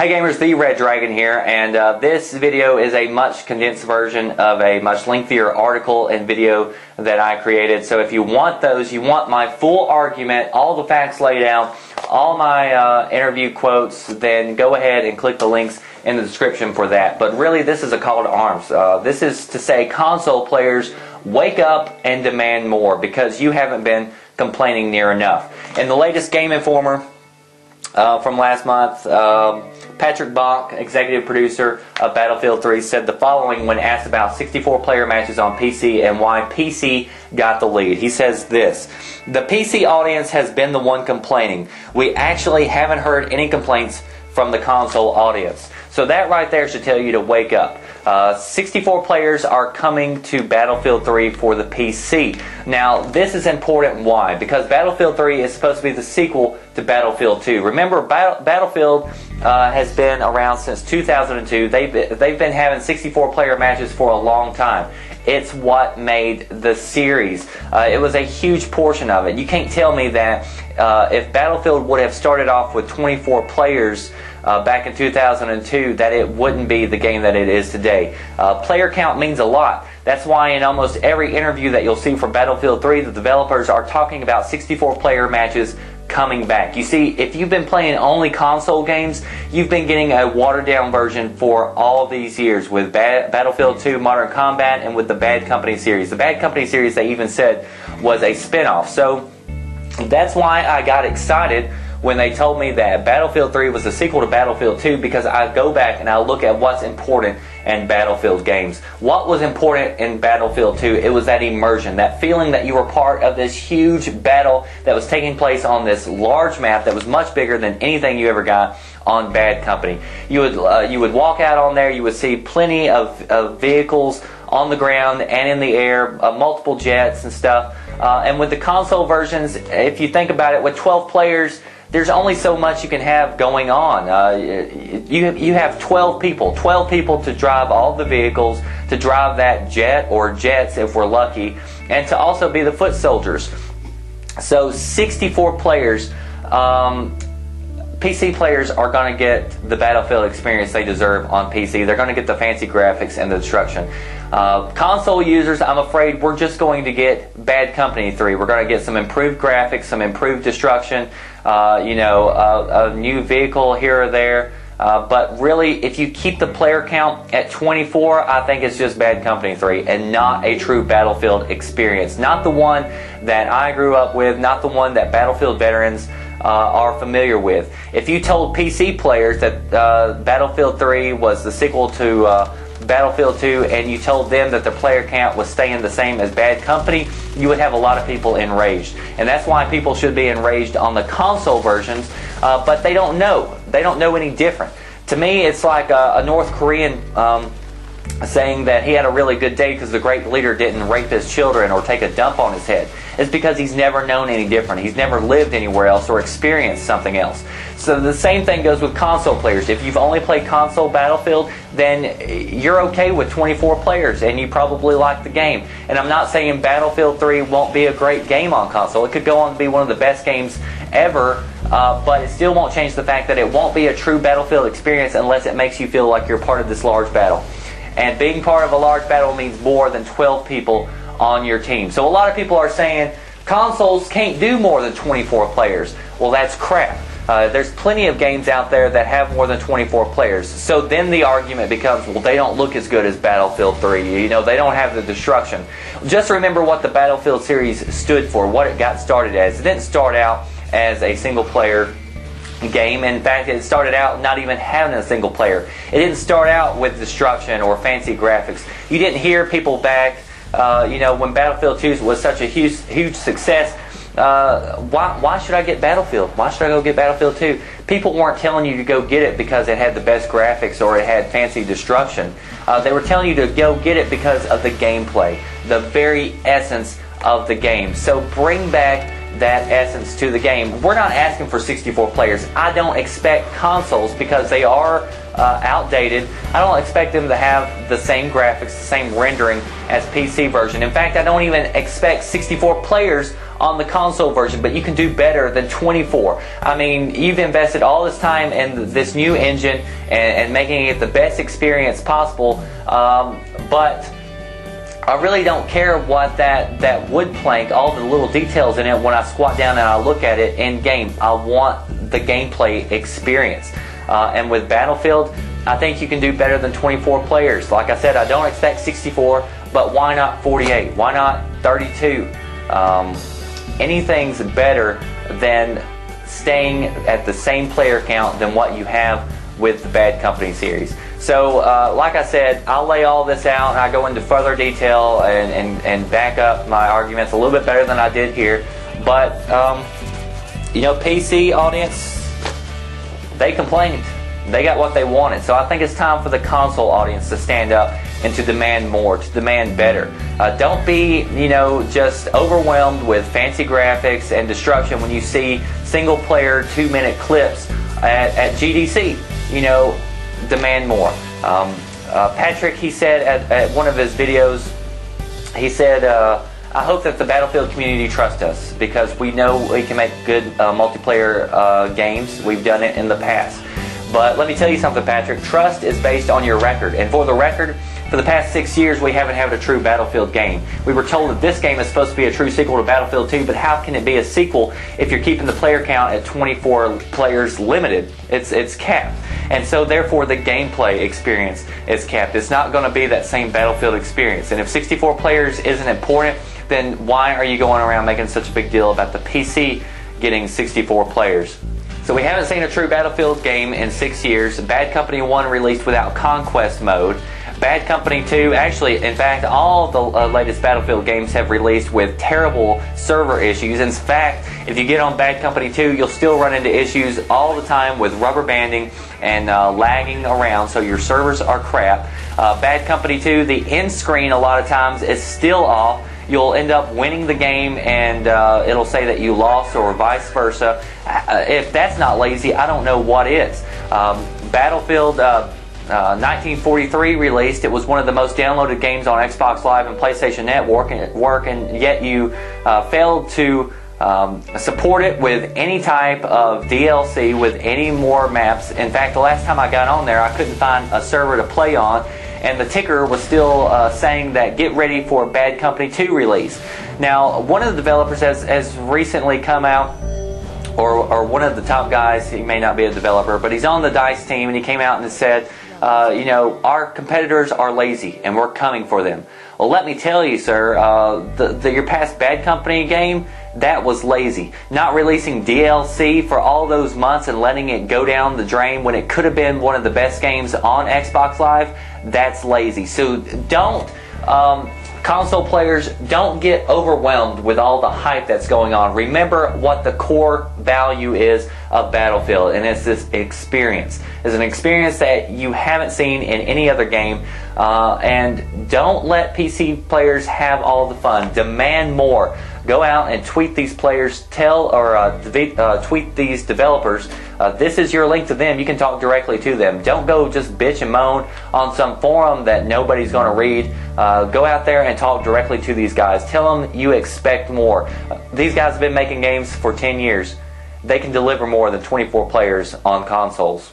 Hi gamers, the Red Dragon here, and this video is a much condensed version of a much lengthier article and video that I created. So if you want those, you want my full argument, all the facts laid out, all my interview quotes, then go ahead and click the links in the description for that. But really, this is a call to arms. This is to say, console players, wake up and demand more, because you haven't been complaining near enough. In the latest Game Informer from last month, Patrick Bach, executive producer of Battlefield 3, said the following when asked about 64-player matches on PC and why PC got the lead. He says this: "The PC audience has been the one complaining. We actually haven't heard any complaints from the console audience." So that right there should tell you to wake up. 64 players are coming to Battlefield 3 for the PC. Now, this is important. Why? Because Battlefield 3 is supposed to be the sequel to Battlefield 2. Remember, Battlefield has been around since 2002. They've been having 64-player matches for a long time. It's what made the series. It was a huge portion of it. You can't tell me that if Battlefield would have started off with 24 players back in 2002, that it wouldn't be the game that it is today. Player count means a lot. That's why in almost every interview that you'll see for Battlefield 3, the developers are talking about 64-player matches coming back. You see, if you've been playing only console games, you've been getting a watered-down version for all these years with Battlefield 2 Modern Combat and with the Bad Company series. The Bad Company series, they even said, was a spin-off. So that's why I got excited when they told me that Battlefield 3 was the sequel to Battlefield 2, because I go back and I look at what's important in Battlefield games. What was important in Battlefield 2? It was that immersion, that feeling that you were part of this huge battle that was taking place on this large map that was much bigger than anything you ever got on Bad Company. You would walk out on there, you would see plenty of vehicles on the ground and in the air, multiple jets and stuff. And with the console versions, if you think about it, with 12 players, there's only so much you can have going on. You have 12 people to drive all the vehicles, to drive that jet or jets if we're lucky, and to also be the foot soldiers. So 64 players. PC players are going to get the Battlefield experience they deserve on PC. They're going to get the fancy graphics and the destruction. Console users, I'm afraid we're just going to get Bad Company 3. We're going to get some improved graphics, some improved destruction, a new vehicle here or there. But really, if you keep the player count at 24, I think it's just Bad Company 3 and not a true Battlefield experience. Not the one that I grew up with, not the one that Battlefield veterans are familiar with. If you told PC players that Battlefield 3 was the sequel to Battlefield 2 and you told them that the player count was staying the same as Bad Company, you would have a lot of people enraged. And that's why people should be enraged on the console versions, but they don't know. They don't know any different. To me, it's like a North Korean saying that he had a really good day because the great leader didn't rape his children or take a dump on his head. It's because he's never known any different. He's never lived anywhere else or experienced something else. So the same thing goes with console players. If you've only played console Battlefield, then you're okay with 24 players and you probably like the game. And I'm not saying Battlefield 3 won't be a great game on console. It could go on to be one of the best games ever, but it still won't change the fact that it won't be a true Battlefield experience unless it makes you feel like you're part of this large battle. And being part of a large battle means more than 12 people on your team. So a lot of people are saying consoles can't do more than 24 players. Well, that's crap. There's plenty of games out there that have more than 24 players. So then the argument becomes, well, they don't look as good as Battlefield 3. You know, they don't have the destruction. Just remember what the Battlefield series stood for, what it got started as. It didn't start out as a single-player game. In fact, it started out not even having a single player. It didn't start out with destruction or fancy graphics. You didn't hear people back, when Battlefield 2 was such a huge success. Why should I get Battlefield? Why should I go get Battlefield 2? People weren't telling you to go get it because it had the best graphics or it had fancy destruction. They were telling you to go get it because of the gameplay, the very essence of the game. So bring back that essence to the game. We're not asking for 64 players. I don't expect consoles, because they are outdated. I don't expect them to have the same graphics, the same rendering as PC version. In fact, I don't even expect 64 players on the console version, but you can do better than 24. I mean, you've invested all this time in this new engine and making it the best experience possible, but I really don't care what that wood plank, all the little details in it, when I squat down and I look at it in game. I want the gameplay experience. And with Battlefield, I think you can do better than 24 players. Like I said, I don't expect 64, but why not 48? Why not 32? Anything's better than staying at the same player count than what you have with the Bad Company series. So, like I said, I'll lay all this out and I go into further detail and back up my arguments a little bit better than I did here. But, you know, PC audience, they complained. They got what they wanted. So I think it's time for the console audience to stand up and to demand more, to demand better. Don't be, you know, just overwhelmed with fancy graphics and destruction when you see single-player 2-minute clips at GDC. You know, demand more. Patrick, he said at one of his videos, he said, I hope that the Battlefield community trusts us because we know we can make good multiplayer games. We've done it in the past. But let me tell you something, Patrick. Trust is based on your record. And for the record, for the past 6 years, we haven't had a true Battlefield game. We were told that this game is supposed to be a true sequel to Battlefield 2, but how can it be a sequel if you're keeping the player count at 24 players limited? It's capped. And so therefore the gameplay experience is capped. It's not going to be that same Battlefield experience. And if 64 players isn't important, then why are you going around making such a big deal about the PC getting 64 players? So we haven't seen a true Battlefield game in 6 years. Bad Company 1 released without Conquest mode. Bad Company 2, actually, in fact, all the latest Battlefield games have released with terrible server issues. In fact, if you get on Bad Company 2, you'll still run into issues all the time with rubber banding and lagging around, so your servers are crap. Bad Company 2, the end screen a lot of times is still off. You'll end up winning the game and it'll say that you lost or vice versa. If that's not lazy, I don't know what is. Battlefield 1943 released. It was one of the most downloaded games on Xbox Live and PlayStation Network, and yet you failed to support it with any type of DLC, with any more maps. In fact, the last time I got on there, I couldn't find a server to play on, and the ticker was still saying that get ready for Bad Company 2 release. Now, one of the developers has recently come out, or one of the top guys, he may not be a developer, but he's on the DICE team, and he came out and said, you know, our competitors are lazy and we're coming for them. Well, let me tell you, sir, your past Bad Company game, that was lazy. Not releasing DLC for all those months and letting it go down the drain when it could have been one of the best games on Xbox Live, that's lazy. So don't, console players, don't get overwhelmed with all the hype that's going on. Remember what the core value is of Battlefield, and it's this experience. It's an experience that you haven't seen in any other game, and don't let PC players have all the fun. Demand more. Go out and tweet these players, tweet these developers. This is your link to them. You can talk directly to them. Don't go just bitch and moan on some forum that nobody's going to read. Go out there and talk directly to these guys. Tell them you expect more. These guys have been making games for 10 years. They can deliver more than 24 players on consoles.